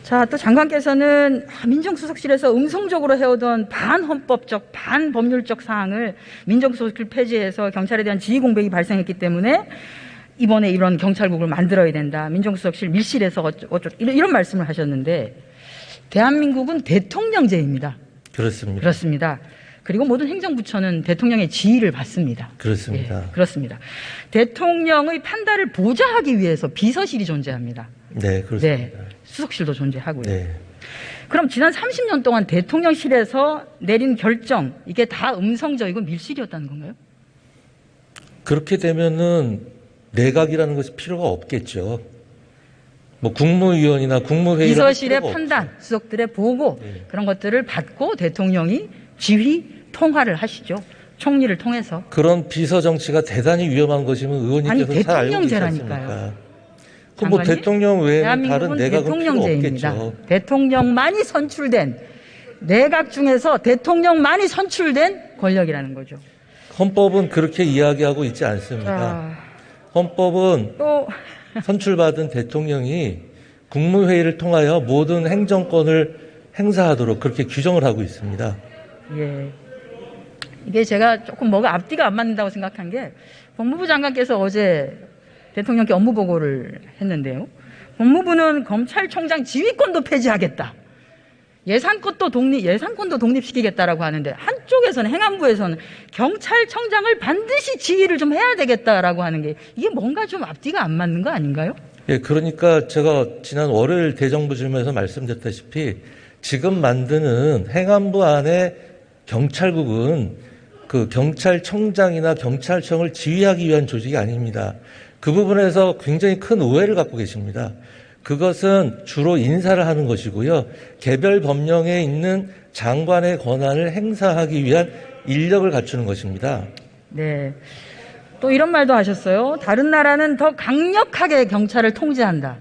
자, 또 장관께서는 민정수석실에서 음성적으로 해오던 반헌법적, 반법률적 사항을 민정수석실 폐지해서 경찰에 대한 지휘 공백이 발생했기 때문에 이번에 이런 경찰국을 만들어야 된다. 민정수석실 밀실에서 어쩌고 이런 말씀을 하셨는데, 대한민국은 대통령제입니다. 그렇습니다. 그렇습니다. 그리고 모든 행정부처는 대통령의 지휘를 받습니다. 그렇습니다. 예, 그렇습니다. 대통령의 판단을 보좌하기 위해서 비서실이 존재합니다. 네, 그렇습니다. 네, 수석실도 존재하고요. 네. 그럼 지난 30년 동안 대통령실에서 내린 결정, 이게 다 음성적이고 밀실이었다는 건가요? 그렇게 되면은 내각이라는 것이 필요가 없겠죠. 뭐 국무위원이나 국무회의 비서실의 판단, 수석들의 보고, 네. 그런 것들을 받고 대통령이 지휘 통화를 하시죠. 총리를 통해서. 그런 비서 정치가 대단히 위험한 것이면 의원님께서 잘 알고 계시지 않습니까? 그럼 뭐 대통령 외에는 다른 내각은 필요 없겠죠. 대통령만이 선출된, 내각 중에서 대통령만이 선출된 권력이라는 거죠. 헌법은 그렇게 이야기하고 있지 않습니다. 헌법은 또 선출받은 대통령이 국무회의를 통하여 모든 행정권을 행사하도록 그렇게 규정을 하고 있습니다. 예. 이게 제가 조금 뭐가 앞뒤가 안 맞는다고 생각한 게, 법무부 장관께서 어제 대통령께 업무 보고를 했는데요. 법무부는 검찰총장 지휘권도 폐지하겠다. 예산권도 독립시키겠다라고 하는데, 한쪽에서는, 행안부에서는 경찰청장을 반드시 지휘를 좀 해야 되겠다라고 하는 게, 이게 뭔가 좀 앞뒤가 안 맞는 거 아닌가요? 예, 그러니까 제가 지난 월요일 대정부 질문에서 말씀드렸다시피 지금 만드는 행안부 안에 경찰국은 그 경찰청장이나 경찰청을 지휘하기 위한 조직이 아닙니다. 그 부분에서 굉장히 큰 오해를 갖고 계십니다. 그것은 주로 인사를 하는 것이고요. 개별 법령에 있는 장관의 권한을 행사하기 위한 인력을 갖추는 것입니다. 네. 또 이런 말도 하셨어요. 다른 나라는 더 강력하게 경찰을 통제한다.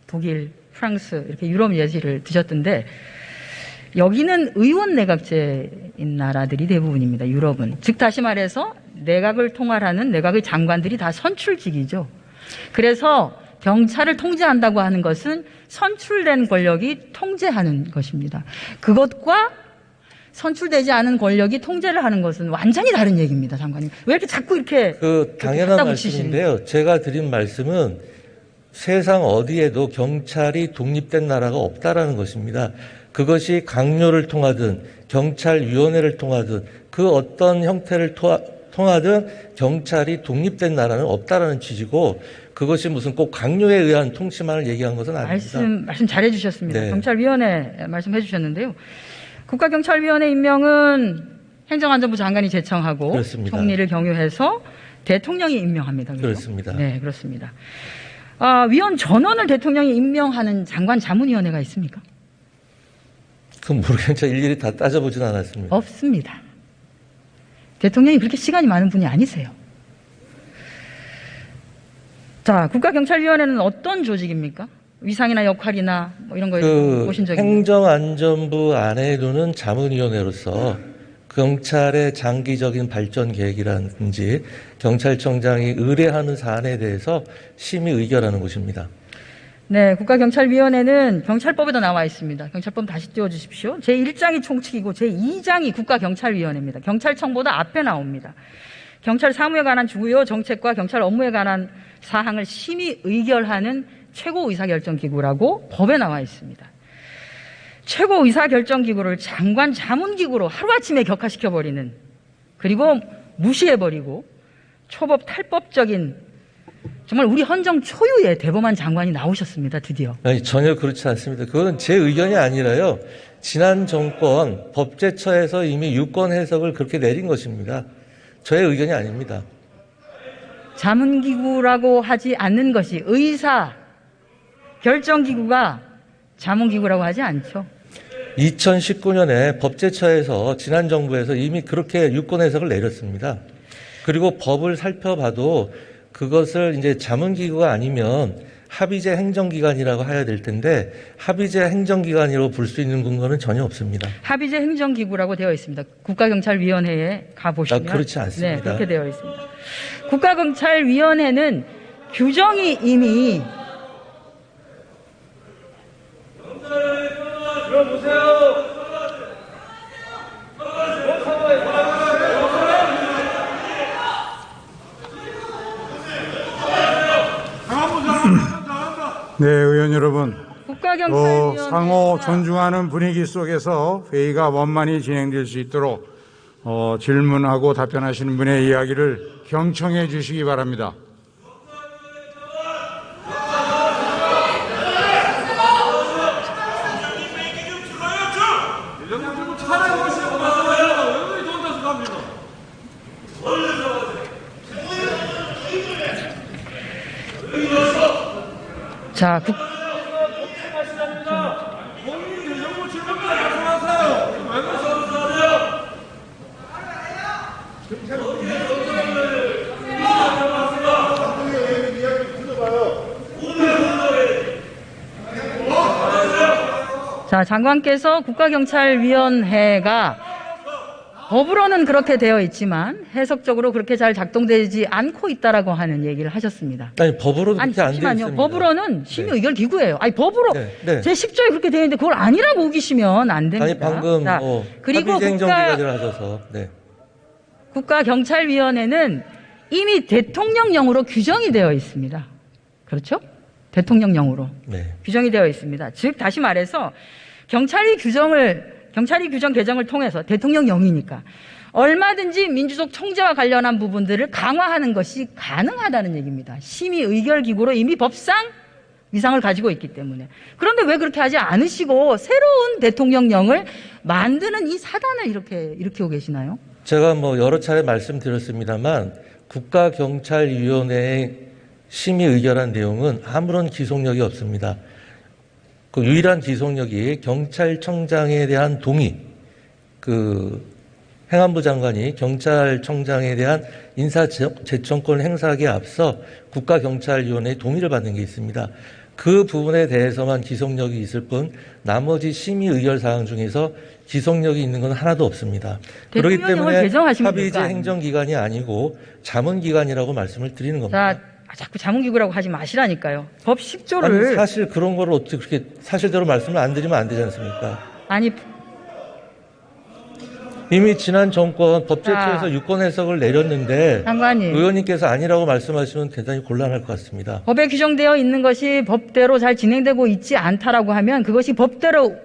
독일, 프랑스 이렇게 유럽 예시를 드셨던데, 여기는 의원 내각제인 나라들이 대부분입니다. 유럽은. 즉 다시 말해서 내각을 통할하는 내각의 장관들이 다 선출직이죠. 그래서 경찰을 통제한다고 하는 것은 선출된 권력이 통제하는 것입니다. 그것과 선출되지 않은 권력이 통제를 하는 것은 완전히 다른 얘기입니다, 장관님. 왜 이렇게 자꾸 이렇게 당연한 말씀인데요. 제가 드린 말씀은 세상 어디에도 경찰이 독립된 나라가 없다라는 것입니다. 그것이 강요를 통하든 경찰위원회를 통하든 그 어떤 형태를 통하든 경찰이 독립된 나라는 없다라는 취지고, 그것이 무슨 꼭 강요에 의한 통치만을 얘기한 것은 아닙니다. 말씀 잘해 주셨습니다. 네. 경찰위원회 말씀해 주셨는데요. 국가경찰위원회 임명은 행정안전부 장관이 제청하고, 그렇습니다. 총리를 경유해서 대통령이 임명합니다. 그렇죠? 그렇습니다. 네, 그렇습니다. 위원 전원을 대통령이 임명하는 장관 자문위원회가 있습니까? 그건 모르겠죠. 일일이 다 따져보진 않았습니다. 없습니다. 대통령이 그렇게 시간이 많은 분이 아니세요. 자, 국가경찰위원회는 어떤 조직입니까? 위상이나 역할이나 뭐 이런 거에 보신 적이 있나요? 행정안전부 안에 두는 자문위원회로서 경찰의 장기적인 발전 계획이라든지 경찰청장이 의뢰하는 사안에 대해서 심의 의결하는 곳입니다. 네, 국가경찰위원회는 경찰법에도 나와 있습니다. 경찰법 다시 띄워주십시오. 제1장이 총칙이고 제2장이 국가경찰위원회입니다. 경찰청보다 앞에 나옵니다. 경찰 사무에 관한 주요 정책과 경찰 업무에 관한 사항을 심의 의결하는 최고 의사결정기구라고 법에 나와 있습니다. 최고 의사결정기구를 장관 자문기구로 하루아침에 격화시켜버리는, 그리고 무시해버리고 초법 탈법적인, 정말 우리 헌정 초유의 대범한 장관이 나오셨습니다. 드디어. 아니, 전혀 그렇지 않습니다. 그건 제 의견이 아니라요. 지난 정권 법제처에서 이미 유권 해석을 그렇게 내린 것입니다. 저의 의견이 아닙니다. 자문기구라고 하지 않는 것이, 의사결정기구가 자문기구라고 하지 않죠. 2019년에 법제처에서 지난 정부에서 이미 그렇게 유권 해석을 내렸습니다. 그리고 법을 살펴봐도 그것을 이제 자문기구가 아니면 합의제 행정기관이라고 해야 될 텐데, 합의제 행정기관이라고 볼 수 있는 근거는 전혀 없습니다. 합의제 행정기구라고 되어 있습니다. 국가경찰위원회에 가보시면. 그렇지 않습니다. 네, 그렇게 되어 있습니다. 국가경찰위원회는 규정이 이미 네, 의원 여러분. 국가경찰위원회 상호 존중하는 분위기 속에서 회의가 원만히 진행될 수 있도록 질문하고 답변하시는 분의 이야기를 경청해 주시기 바랍니다. 자, 자, 장관께서 국가경찰위원회가 법으로는 그렇게 되어 있지만 해석적으로 그렇게 잘 작동되지 않고 있다라고 하는 얘기를 하셨습니다. 아니, 법으로도 아니, 그렇게 안 돼 잠시만요. 있습니다. 법으로는 심의 의결 기구예요. 아니, 법으로 네. 제10조에 그렇게 되어 있는데 그걸 아니라고 우기시면 안 됩니다. 아니, 방금 자, 그리고 합의제 행정기관이라 하셔서. 네. 국가경찰위원회는 이미 대통령령으로 규정이 되어 있습니다. 그렇죠? 대통령령으로 네. 규정이 되어 있습니다. 즉 다시 말해서 경찰위 규정 개정을 통해서 대통령령이니까 얼마든지 민주적 총재와 관련한 부분들을 강화하는 것이 가능하다는 얘기입니다. 심의 의결 기구로 이미 법상 위상을 가지고 있기 때문에. 그런데 왜 그렇게 하지 않으시고 새로운 대통령령을 만드는 이 사단을 이렇게 일으키고 계시나요? 제가 여러 차례 말씀드렸습니다만 국가경찰위원회의 심의 의결한 내용은 아무런 기속력이 없습니다. 그 유일한 기속력이 경찰청장에 대한 동의, 행안부 장관이 경찰청장에 대한 인사제청권 행사하기에 앞서 국가경찰위원회의 동의를 받는 게 있습니다. 그 부분에 대해서만 기속력이 있을 뿐 나머지 심의 의결 사항 중에서 기속력이 있는 건 하나도 없습니다. 그렇기 때문에 합의제 행정기관이 아니고 자문기관이라고 말씀을 드리는 겁니다. 자, 자꾸 자문기구라고 하지 마시라니까요. 법 10조를. 아니, 사실 그런 거를 어떻게 그렇게 사실대로 말씀을 안 드리면 안 되지 않습니까? 아니, 이미 지난 정권 법제처에서 유권 해석을 내렸는데 장관님. 의원님께서 아니라고 말씀하시면 대단히 곤란할 것 같습니다. 법에 규정되어 있는 것이 법대로 잘 진행되고 있지 않다라고 하면 그것이 법대로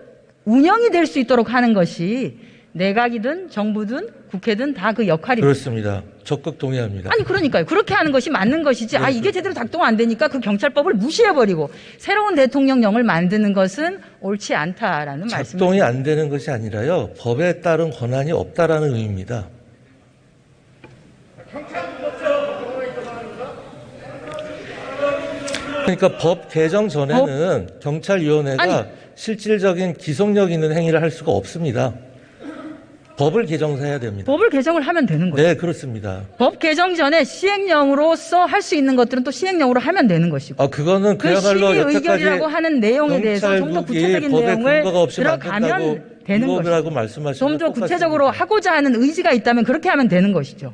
운영이 될 수 있도록 하는 것이 내각이든 정부든 국회든 다 그 역할입니다. 그렇습니다. 적극 동의합니다. 아니 그러니까요. 그렇게 하는 것이 맞는 것이지. 아 이게 제대로 작동 안 되니까 그 경찰법을 무시해버리고 새로운 대통령령을 만드는 것은 옳지 않다라는 말씀입니다. 작동이 안 되는 것이 아니라요. 법에 따른 권한이 없다라는 의미입니다. 그러니까 법 개정 전에는 경찰위원회가 실질적인 기속력 있는 행위를 할 수가 없습니다. 법을 개정해야 됩니다. 법을 개정을 하면 되는 거죠. 네, 그렇습니다. 법 개정 전에 시행령으로서 할 수 있는 것들은 또 시행령으로 하면 되는 것이고. 그거는 그 그야말로 심의 의결이라고 하는 내용에 대해서 좀 더 구체적인 내용을 들어가면 되는 것이죠. 좀 더 구체적으로 하고자 하는 의지가 있다면 그렇게 하면 되는 것이죠.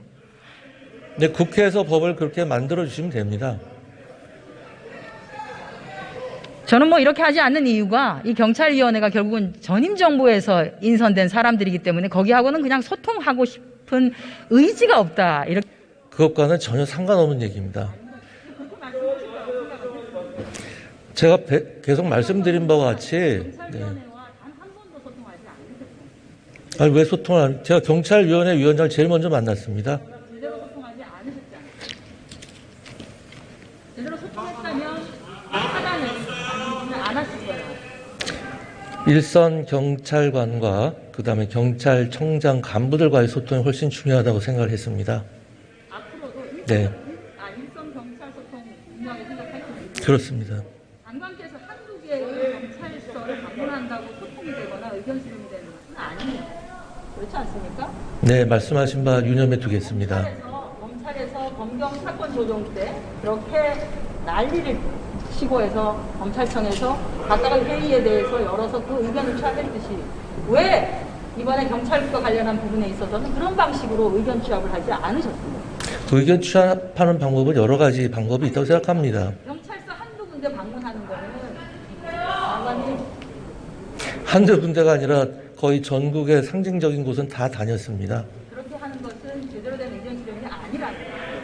네, 국회에서 법을 그렇게 만들어 주시면 됩니다. 저는 이렇게 하지 않는 이유가 이 경찰위원회가 결국은 전임 정부에서 인선된 사람들이기 때문에 거기하고는 그냥 소통하고 싶은 의지가 없다. 이렇게. 그것과는 전혀 상관없는 얘기입니다. 제가 계속 말씀드린 바와 같이 아니 왜 소통을 안? 제가 경찰위원회 위원장을 제일 먼저 만났습니다. 제대로 소통하지 않으셨잖아요. 제대로 소통했다면 하나는 안 하실 거예요. 일선 경찰관과 그다음에 경찰청장 간부들과의 소통이 훨씬 중요하다고 생각을 했습니다. 앞으로도 네, 일선 경찰 소통 중요하게 생각하십니까? 그렇습니다. 장관께서 한두 개의 경찰서를 방문한다고 소통이 되거나 의견 수렴이 되는 것은 아닙니다. 그렇지 않습니까? 네, 말씀하신 바 유념해 두겠습니다. 검찰에서 검경 사건 조정 때 그렇게 난리를 치고 해서 검찰청에서 각각의 회의에 대해서 열어서 그 의견을 취합했듯이 왜 이번에 경찰국과 관련한 부분에 있어서는 그런 방식으로 의견 취합을 하지 않으셨습니까? 의견 취합하는 방법은 여러 가지 방법이 있다고 생각합니다. 경찰서 한두 군데 방문하는 거는 장관님 한두 군데가 아니라 거의 전국의 상징적인 곳은 다 다녔습니다. 그렇게 하는 것은 제대로 된 의견 수렴이 아니라는 거예요.